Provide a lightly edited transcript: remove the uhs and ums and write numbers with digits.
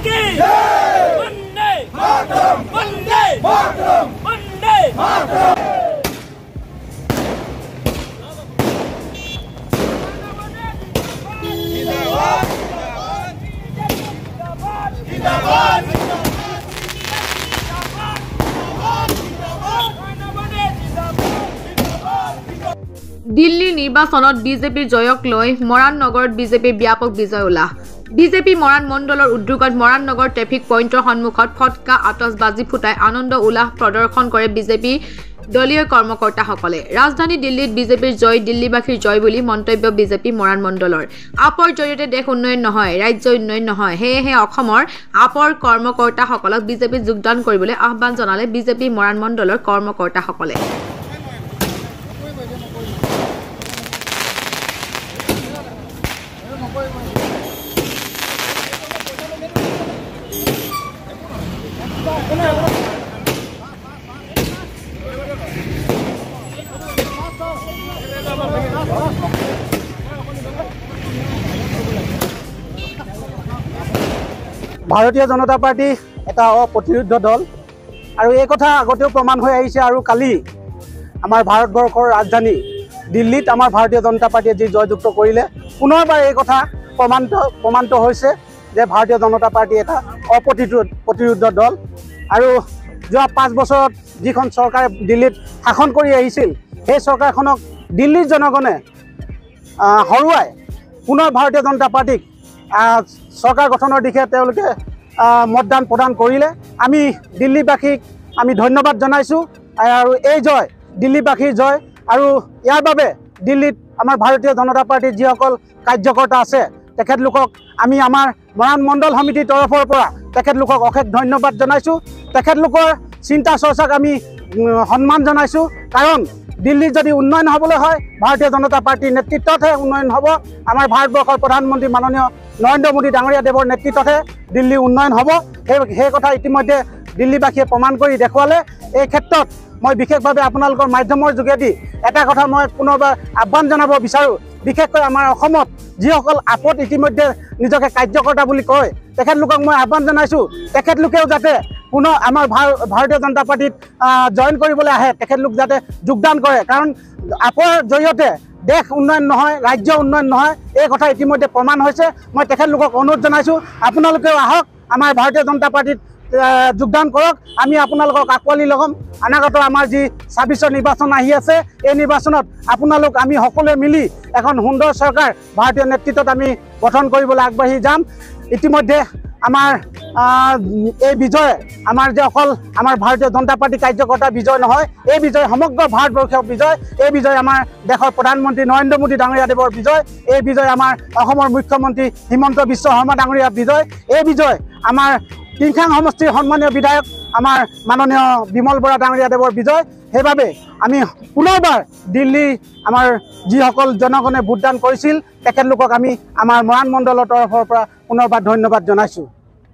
की वंदे मातरम वंदे मातरम वंदे मातरम दिल्ली निर्वाचन बीजेपीर जयक लय मरान नगरत बीजेपीर व्यापक विजय उल्लास बीजेपी मरान मंडলৰ উদ্যোগত মৰাণ নগৰ ট্ৰেফিক পইণ্টৰ সন্মুখত ফটকা আতচবাজি ফুটাই আনন্দ উল্লাস প্ৰদৰ্শন কৰে বিজেপি দলীয় কৰ্মকৰ্তাসকলে ৰাজধানী দিল্লীত বিজেপিৰ জয় দিল্লীবাসীৰ জয় বুলি মন্তব্য বিজেপি মৰাণ মণ্ডলৰ আপৰ জৰিয়তে দেশ উন্নয়ন নহয় ৰাজ্য উন্নয়ন নহয় হেহে অসমৰ আপৰ কৰ্মকৰ্তাসকলক বিজেপি যোগদান কৰিবলৈ আহ্বান জনালে বিজেপি মৰাণ মণ্ডলৰ কৰ্মকৰ্তাসকলে ভাৰতীয় জনতা পাৰ্টি এটা অপ্ৰতিৰোধ দল আৰু এই কথা আগতেও প্ৰমাণ হৈ আহিছে আৰু কালি আমাৰ ভাৰতবৰ্ষৰ ৰাজধানী দিল্লীত আমাৰ ভাৰতীয় জনতা পাৰ্টিয়ে যি জয়যুক্ত কৰিলে পুনৰবাৰ এই কথা প্ৰমাণিত হৈছে যে ভাৰতীয় জনতা পাৰ্টি এটা অপ্ৰতিৰোধ দল আৰু যোৱা 5 বছৰত যিখন চৰকাৰে দিল্লীত শাসন কৰি আহিছিল সেই চৰকাৰখনক দিল্লীৰ জনগণে হৰুৱাই পুনৰ ভাৰতীয় জনতা পাৰ্টিক চৰকাৰ গঠনৰ দিশে তেওঁলোকে মতদান প্ৰদান কৰিলে আমি দিল্লীবাসীক আমি ধন্যবাদ জনাইছোঁ আৰু এই জয় দিল্লীবাসীৰ জয় আৰু ইয়াৰ বাবে দিল্লীত আমাৰ ভাৰতীয় জনতা পাৰ্টিৰ যিসকল কাৰ্যকৰ্তা আছে তেখেতলোকক আমি আমাৰ মৰাণ মণ্ডল সমিতিৰ তৰফৰ পৰা তেখেতলোকক অশেষ ধন্যবাদ জনাইছোঁ তেখেতলোকৰ চিন্তা চৰ্চাক আমি সন্মান জনাইছোঁ কাৰণ দিল্লীত যদি উন্নয়ন হ'বলৈ হয় ভাৰতীয় জনতা পাৰ্টিৰ নেতৃত্বতহে উন্নয়ন হ'ব আমাৰ ভাৰতবৰ্ষৰ প্ৰধানমন্ত্ৰী মাননীয় নৰেন্দ্ৰ মোদী ডাঙৰীয়া দেৱৰ নেতৃত্বতহে দিল্লী উন্নয়ন হ'ব সেই কথা ইতিমধ্যে দিল্লীবাসীয়ে প্ৰমাণ কৰি দেখুৱালে এই ক্ষেত্ৰত মই বিশেষভাৱে আপোনালোকৰ মাধ্যমৰ যোগেদি এটা কথা মই পুনৰবাৰ আহ্বান জনাব বিচাৰোঁ বিশেষকৈ আমাৰ অসমত যিসকল আপত ইতিমধ্যে নিজকে কাৰ্যকৰ্তা বুলি কয় তেখেতলোকক মই আহ্বান জনাইছোঁ তেখেতলোকেও যাতে পুনৰ আমাৰ ভাৰতীয় জনতা পাৰ্টিত জইন কৰিবলৈ আহে তেখেতলোক যাতে যোগদান কৰে কাৰণ আপৰ জৰিয়তে দেশ উন্নয়ন নহয় ৰাজ্য উন্নয়ন নহয় এই কথা ইতিমধ্যে প্ৰমাণ হৈছে মই তেখেতলোকক অনুৰোধ জনাইছোঁ আপোনালোকেও আহক আমাৰ ভাৰতীয় জনতা পাৰ্টিত যোগদান কৰক আমি আপোনালোকক আঁকোৱালি ল'ম অনাগত আমাৰ যি ২৬ নিৰ্বাচন আহি আছে এই নিৰ্বাচনত আপোনালোক আমি সকলোৱে মিলি এখন সুন্দৰ চৰকাৰ ভাৰতীয় নেতৃত্বত আমি গঠন কৰিবলৈ আগবাঢ়ি যাম ইতিমধ্যে আমাৰ এই বিজয় আমাৰ যে অকল আমাৰ ভাৰতীয় জনতা পাৰ্টি কাৰ্যকৰ্তা বিজয় নহয় এই বিজয় সমগ্ৰ ভাৰতবৰ্ষৰ বিজয় এই বিজয় আমাৰ দেশৰ প্ৰধানমন্ত্ৰী নৰেন্দ্ৰ মোদী ডাঙৰীয়া দেৱৰ বিজয় এই বিজয় আমাৰ অসমৰ মুখ্যমন্ত্ৰী হিমন্ত বিশ্ব শৰ্মা ডাঙৰীয়াৰ বিজয় এই বিজয় আমাৰ টিংখাং সমষ্টিৰ সন্মানীয় বিধায়ক আমাৰ মাননীয় বিমল বৰা ডাঙৰীয়া দেৱৰ বিজয় সেইবাবে আমি পুনৰবাৰ দিল্লী আমাৰ যিসকল জনগণে ভোটদান কৰিছিল তেখেতলোকক আমি আমাৰ মৰাণ মণ্ডলৰ তৰফৰ পৰা পুনৰবাৰ ধন্যবাদ জনাইছোঁ।